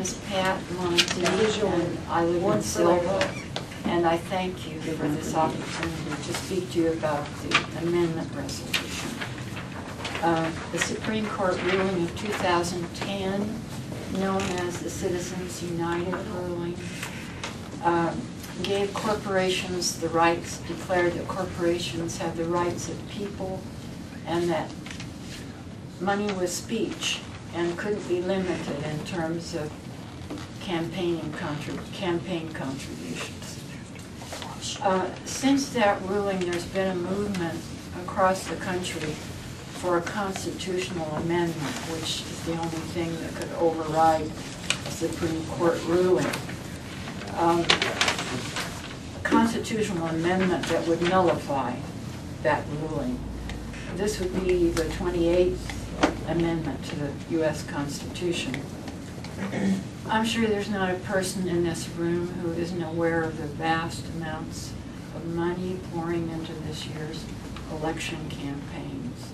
is Pat Monson, and I live in Silva, and I thank you for this opportunity to speak to you about the amendment resolution. The Supreme Court ruling of 2010, known as the Citizens United ruling, gave corporations the rights, declared that corporations have the rights of people, and that money was speech and couldn't be limited in terms of campaign contributions. Since that ruling, there's been a movement across the country for a constitutional amendment, which is the only thing that could override a Supreme Court ruling. A constitutional amendment that would nullify that ruling. This would be the 28th amendment to the U.S. Constitution. I'm sure there's not a person in this room who isn't aware of the vast amounts of money pouring into this year's election campaigns.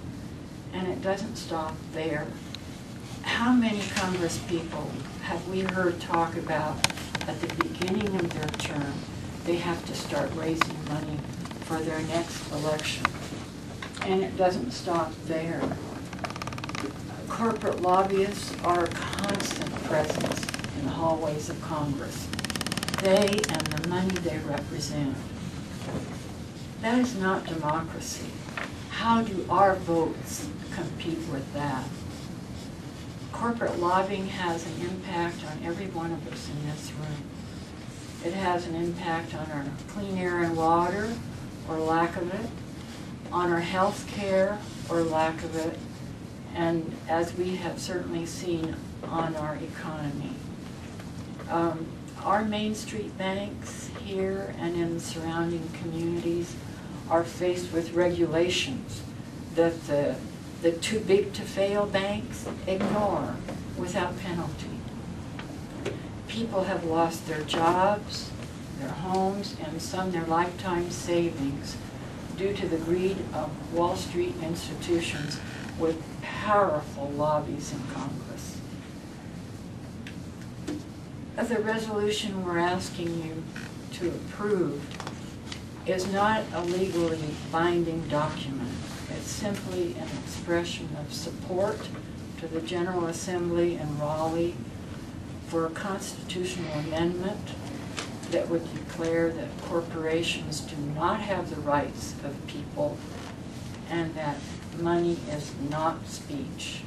And it doesn't stop there. How many Congress people have we heard talk about at the beginning of their term they have to start raising money for their next election? And it doesn't stop there. Corporate lobbyists are a constant presence in the hallways of Congress. They and the money they represent. That is not democracy. How do our votes compete with that? Corporate lobbying has an impact on every one of us in this room. It has an impact on our clean air and water, or lack of it, on our health care, or lack of it, and as we have certainly seen, on our economy. Our Main Street banks here and in surrounding communities are faced with regulations that the too big to fail banks ignore without penalty. People have lost their jobs, their homes, and some their lifetime savings due to the greed of Wall Street institutions with powerful lobbies in Congress. The resolution we're asking you to approve is not a legally binding document. It's simply an expression of support to the General Assembly in Raleigh for a constitutional amendment that would declare that corporations do not have the rights of people and that money is not speech.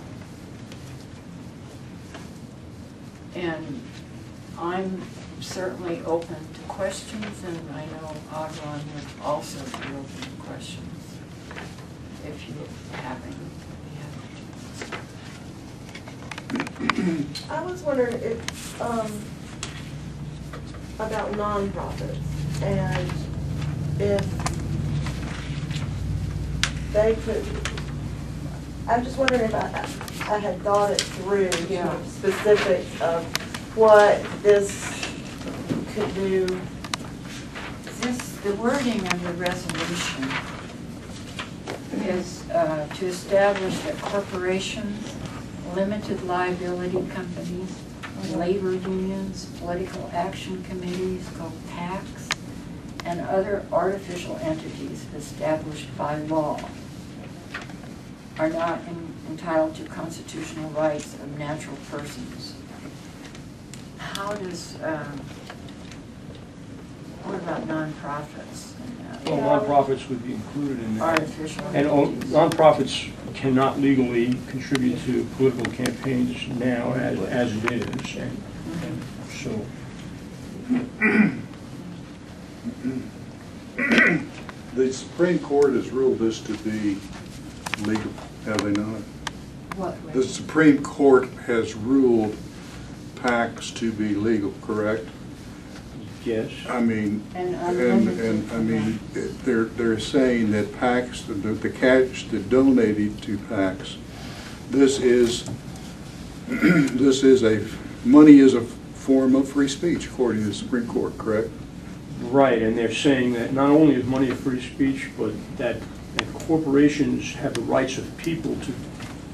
And I'm certainly open to questions, and I know Agron would also be open to questions if you have any. I was wondering if, about nonprofits, and if they could, I'm just wondering if I had thought it through, Yeah. specifics of what this could do. The wording of the resolution is to establish that corporations, limited liability companies, labor unions, political action committees called PACs, and other artificial entities established by law are not entitled to constitutional rights of natural persons. How does, what about nonprofits? Well, nonprofits would be included in that. Artificial And entities. nonprofits cannot legally contribute to political campaigns now as it is. And so. The Supreme Court has ruled this to be legal, have they not? What? The Supreme Court has ruled PACs to be legal, correct? Yes. I mean, And I mean, they're saying that PACs, the cash that donated to PACs, this is money is a form of free speech according to the Supreme Court, correct? Right, and they're saying that not only is money a free speech, but that corporations have the rights of people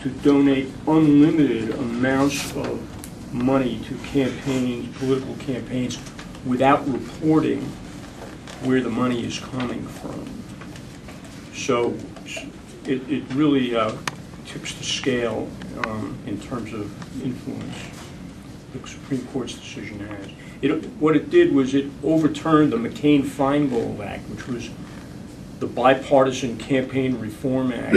to donate unlimited amounts of money to campaigns, political campaigns, without reporting where the money is coming from. So it really tips the scale in terms of influence the Supreme Court's decision has. What it did was it overturned the McCain-Feingold Act, which was the bipartisan campaign reform act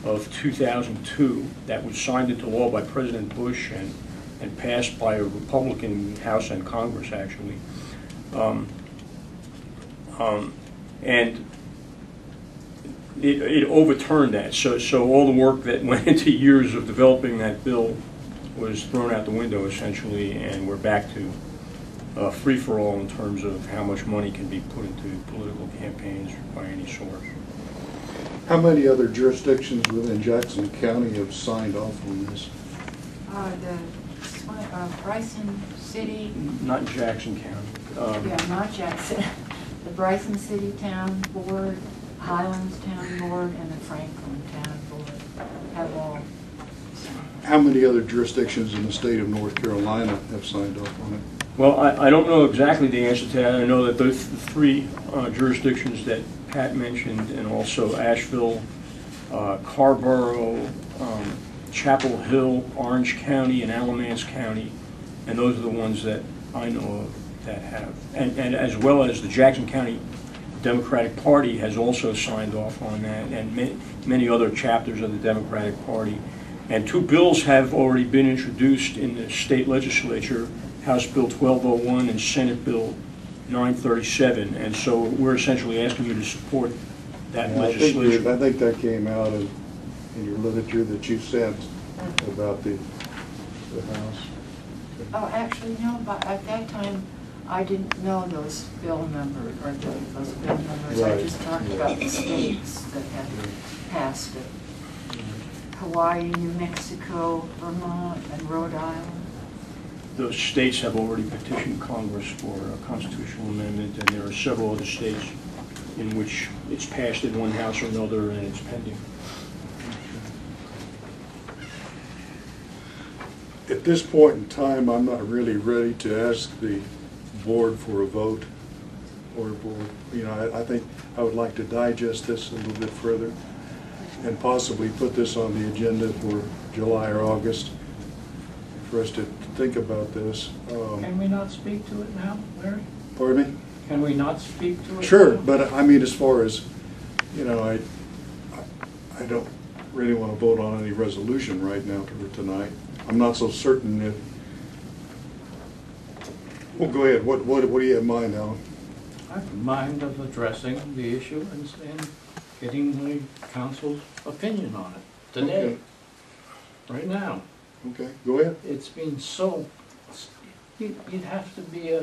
of 2002 that was signed into law by President Bush and passed by a Republican House and Congress, actually. And it overturned that. So all the work that went into years of developing that bill was thrown out the window, essentially, and we're back to free-for-all in terms of how much money can be put into political campaigns by any source. How many other jurisdictions within Jackson County have signed off on this? Bryson City. Not Jackson County. Yeah, not Jackson. The Bryson City Town Board, Highlands Town Board, and the Franklin Town Board have all. How many other jurisdictions in the state of North Carolina have signed off on it? Well, I don't know exactly the answer to that. I know that those three jurisdictions that Pat mentioned, and also Asheville, Carrboro, Chapel Hill, Orange County, and Alamance County, and those are the ones that I know of that have. And as well as the Jackson County Democratic Party has also signed off on that, and many other chapters of the Democratic Party. And two bills have already been introduced in the state legislature, House Bill 1201 and Senate Bill 937. And so we're essentially asking you to support that legislation. I think that came out in your literature that you sent about the House. Oh, actually, no, but at that time, I didn't know those bill numbers, or those bill numbers. Right. I just talked about the states that had passed it. Hawaii, New Mexico, Vermont, and Rhode Island. Those states have already petitioned Congress for a constitutional amendment, and there are several other states in which it's passed in one house or another, and it's pending. At this point in time, I'm not really ready to ask the board for a vote, or I think I would like to digest this a little bit further and possibly put this on the agenda for July or August for us to think about this. Can we not speak to it now, Larry? Pardon me? Can we not speak to it? Sure, now? but I mean, as far as, I don't really want to vote on any resolution right now tonight. I'm not so certain if, well, go ahead. What do you have in mind, Alan? I have in mind of addressing the issue and getting the council's opinion on it today, Okay. right now. Okay, go ahead. It's been so, you'd have to be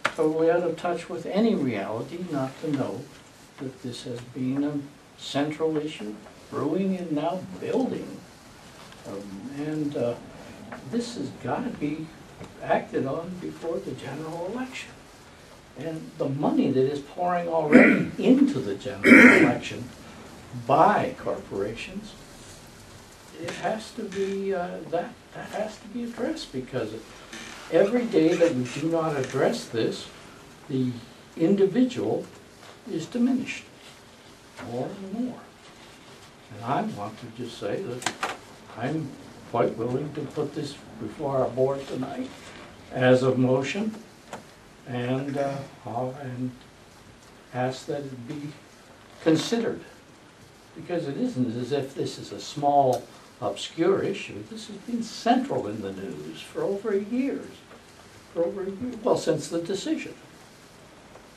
totally out of touch with any reality not to know that this has been a central issue, brewing and now building. And this has got to be acted on before the general election. And the money that is pouring already into the general election by corporations, it has to be, that has to be addressed, because every day that we do not address this, the individual is diminished more and more. And I want to just say that I'm quite willing to put this before our board tonight as a motion, and ask that it be considered. Because it isn't as if this is a small, obscure issue. This has been central in the news for over years. Well, since the decision.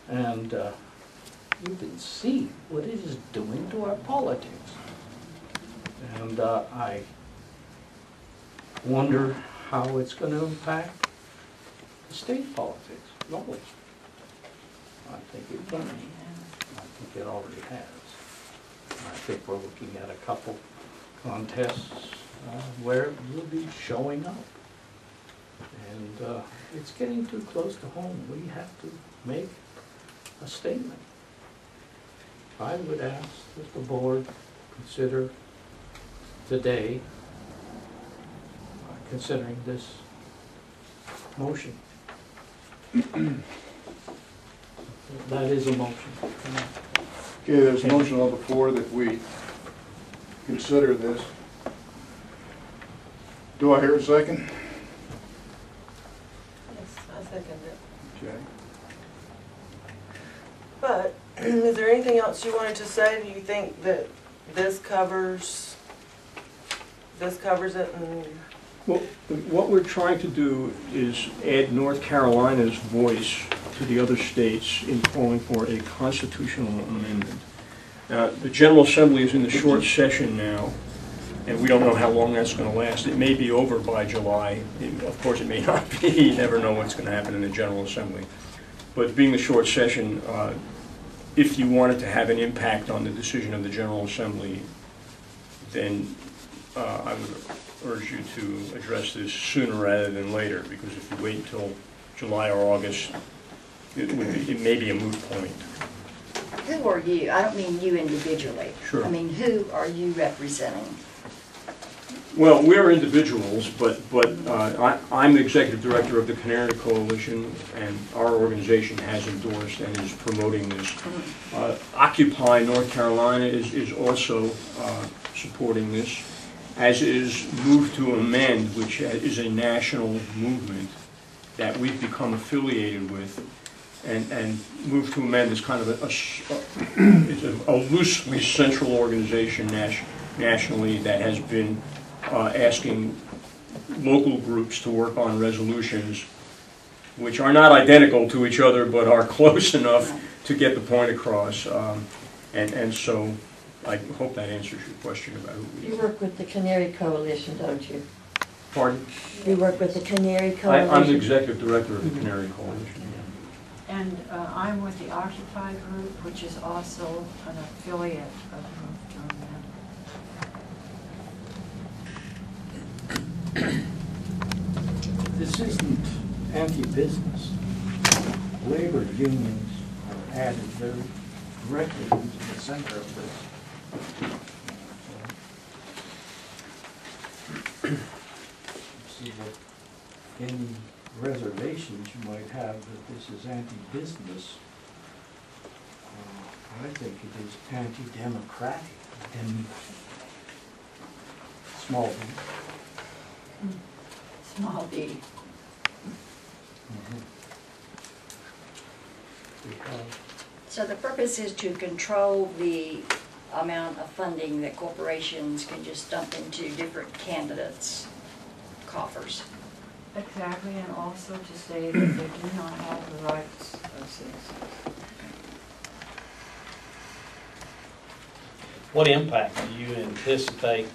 And you can see what it is doing to our politics. And I wonder how it's going to impact the state politics locally. I think it will. I think it already has. I think we're looking at a couple contests where it will be showing up. And it's getting too close to home. We have to make a statement. I would ask that the board consider today considering this motion. That is a motion. Okay, there's a motion on the floor that we consider this. Do I hear a second? Yes, I second it. Okay. But, is there anything else you wanted to say? Do you think that this covers it and? Well, what we're trying to do is add North Carolina's voice to the other states in calling for a constitutional amendment. The General Assembly is in the short session now, and we don't know how long that's going to last. It may be over by July. Of course, it may not be. You never know what's going to happen in the General Assembly. But being the short session, if you wanted to have an impact on the decision of the General Assembly, then I would urge you to address this sooner rather than later, because if you wait until July or August, it may be a moot point. Who are you? I don't mean you individually. Sure. I mean, who are you representing? Well, we're individuals, but I'm the executive director of the Canary Coalition, and our organization has endorsed and is promoting this. Occupy North Carolina is also supporting this, as is Move to Amend, which is a national movement that we've become affiliated with. And Move to Amend is kind of a loosely central organization nationally that has been asking local groups to work on resolutions which are not identical to each other but are close enough to get the point across. And so I hope that answers your question about who we You are. work with the Canary Coalition, don't you? Pardon? You work with the Canary Coalition? I'm the executive director of the Canary Coalition. And I'm with the Occupy group, which is also an affiliate of Move to Amend. This isn't anti-business. Labor unions are added very directly into the center of this. See what any reservations you might have that this is anti-business. I think it is anti-democratic in small d. Small d. Because So the purpose is to control the amount of funding that corporations can just dump into different candidates' coffers. Exactly, and also to say that they do not have the rights of citizens. What impact do you anticipate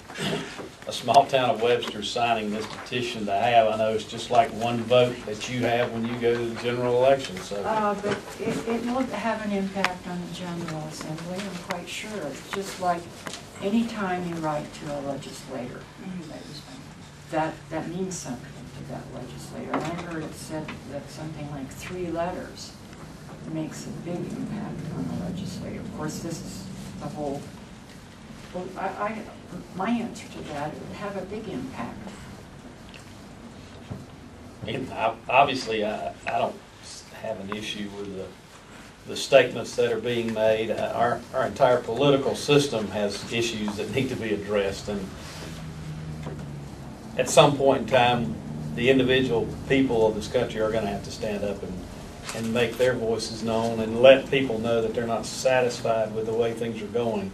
a small town of Webster signing this petition to have? I know it's just like one vote that you have when you go to the general election, so. But it will have an impact on the General Assembly, I'm quite sure. It's just like any time you write to a legislator, that means something to that legislator. And I heard it said that something like 3 letters makes a big impact on the legislator. Of course, this is the whole. Well, my answer to that, it would have a big impact. And obviously, I don't have an issue with the statements that are being made. Our entire political system has issues that need to be addressed, and at some point in time, the individual people of this country are going to have to stand up and make their voices known and let people know that they're not satisfied with the way things are going.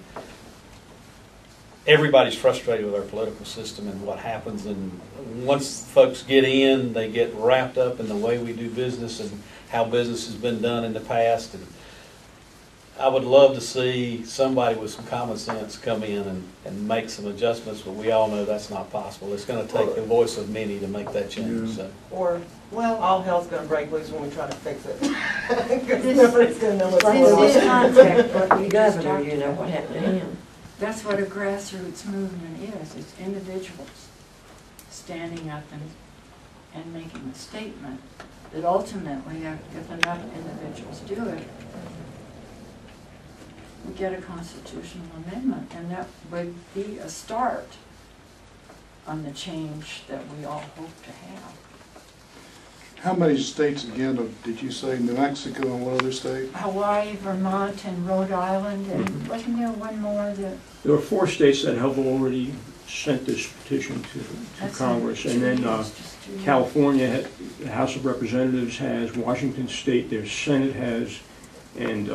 Everybody's frustrated with our political system and what happens, and once folks get in, they get wrapped up in the way we do business and how business has been done in the past. And I would love to see somebody with some common sense come in and make some adjustments, but we all know that's not possible. It's going to take the voice of many to make that change. So. Or, Well, all hell's gonna break loose when we try to fix it. Because nobody's gonna know what's Like going this on. contact, what the governor, you know, what happened to him. that's what a grassroots movement is. It's individuals standing up and making a statement that ultimately, if enough individuals do it, we get a constitutional amendment, and that would be a start on the change that we all hope to have. How many states again, did you say New Mexico and what other state? Hawaii, Vermont, and Rhode Island, and wasn't there one more that? There are 4 states that have already sent this petition to That's Congress, in and then 2 years, just 2 years. California, the House of Representatives has, Washington State, their Senate has, and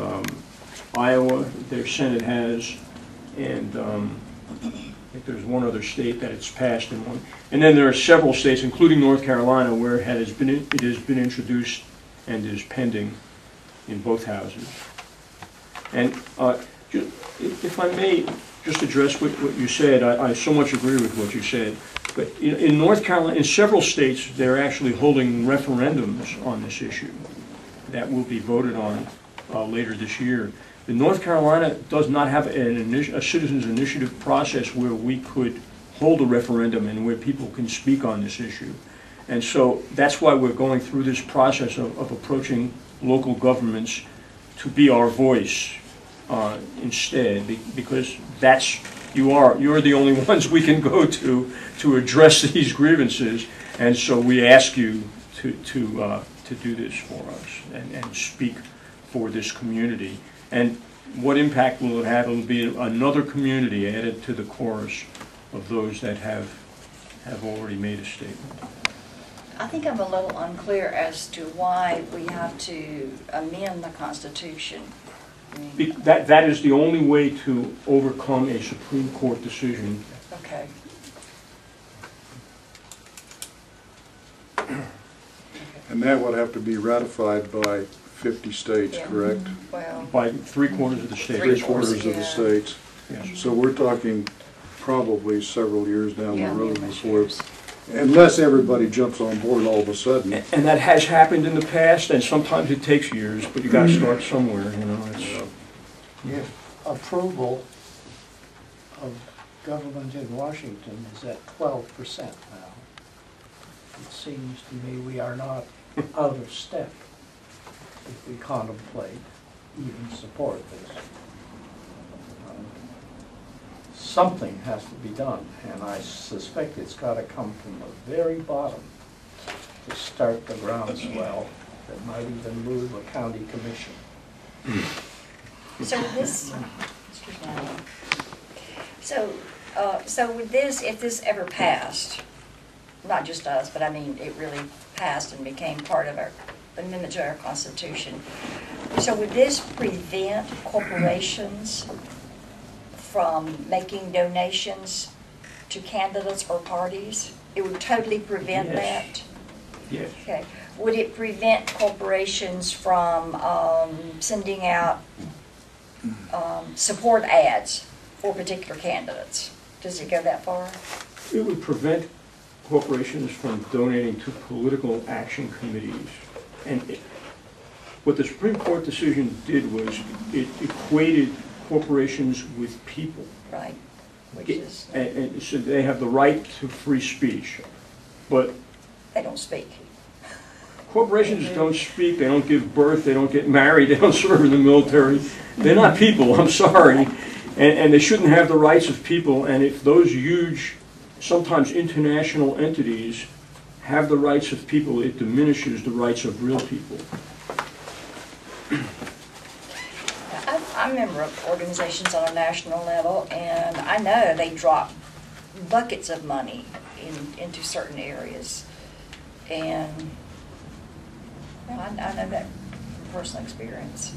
Iowa, their Senate has, and I think there's one other state that it's passed in one. And then there are several states, including North Carolina, where it has been introduced and is pending in both houses. And if I may just address what you said, I so much agree with what you said. But in North Carolina, in several states, they're actually holding referendums on this issue that will be voted on later this year. The North Carolina does not have a citizens' initiative process where we could hold a referendum and where people can speak on this issue. And so that's why we're going through this process of approaching local governments to be our voice instead, because you're the only ones we can go to address these grievances, and so we ask you to do this for us and speak for this community. And what impact will it have? It will be another community added to the chorus of those that have already made a statement. I think I'm a little unclear as to why we have to amend the Constitution. That is the only way to overcome a Supreme Court decision. Okay. And that would have to be ratified by 50 states, Yeah. correct? Well, By 3/4 of the states. 3/4 of the Yeah. states. Yes. So we're talking probably several years down the yeah, road numerous before, years. unless everybody jumps on board all of a sudden. And that has happened in the past, and sometimes it takes years, but you got to start somewhere. If approval of government in Washington is at 12% now, it seems to me we are not out of step if we contemplate, even support this. Something has to be done, and I suspect it's got to come from the very bottom to start the groundswell that might even move a county commission. So with this, excuse me. So with this, if this ever passed, not just us, but I mean, it really passed and became part of our amendment to our Constitution. So would this prevent corporations from making donations to candidates or parties? It would totally prevent Yes. that? Yes. Okay. Would it prevent corporations from sending out support ads for particular candidates? Does it go that far? It would prevent corporations from donating to political action committees. And what the Supreme Court decision did was it equated corporations with people. Right. Which is, And so they have the right to free speech. But they don't speak. corporations don't speak, they don't give birth, they don't get married, they don't serve in the military. They're not people, I'm sorry. And they shouldn't have the rights of people. And if those huge, sometimes international entities have the rights of people, it diminishes the rights of real people. I'm a member of organizations on a national level, and I know they drop buckets of money into certain areas. And well, I know that from personal experience.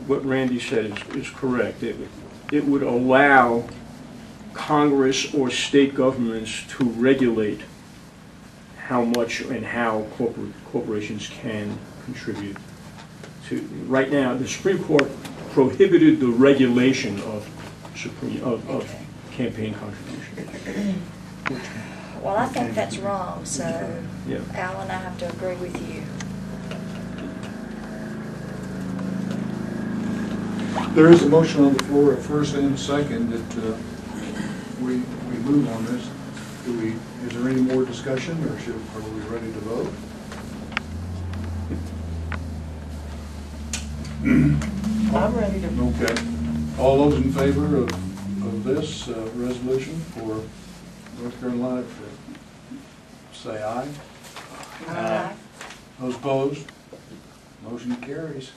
What Randy said is correct. It would allow Congress or state governments to regulate how much and how corporations can contribute to. Right now, the Supreme Court prohibited the regulation of campaign contributions. Well, I think that's wrong, so Yeah. Alan, I have to agree with you. There is a motion on the floor, a first and a second, that we move on this. Is there any more discussion, or are we ready to vote? I'm ready to. Okay. All those in favor of this resolution for North Carolina, say aye. Aye. Those opposed? Motion carries.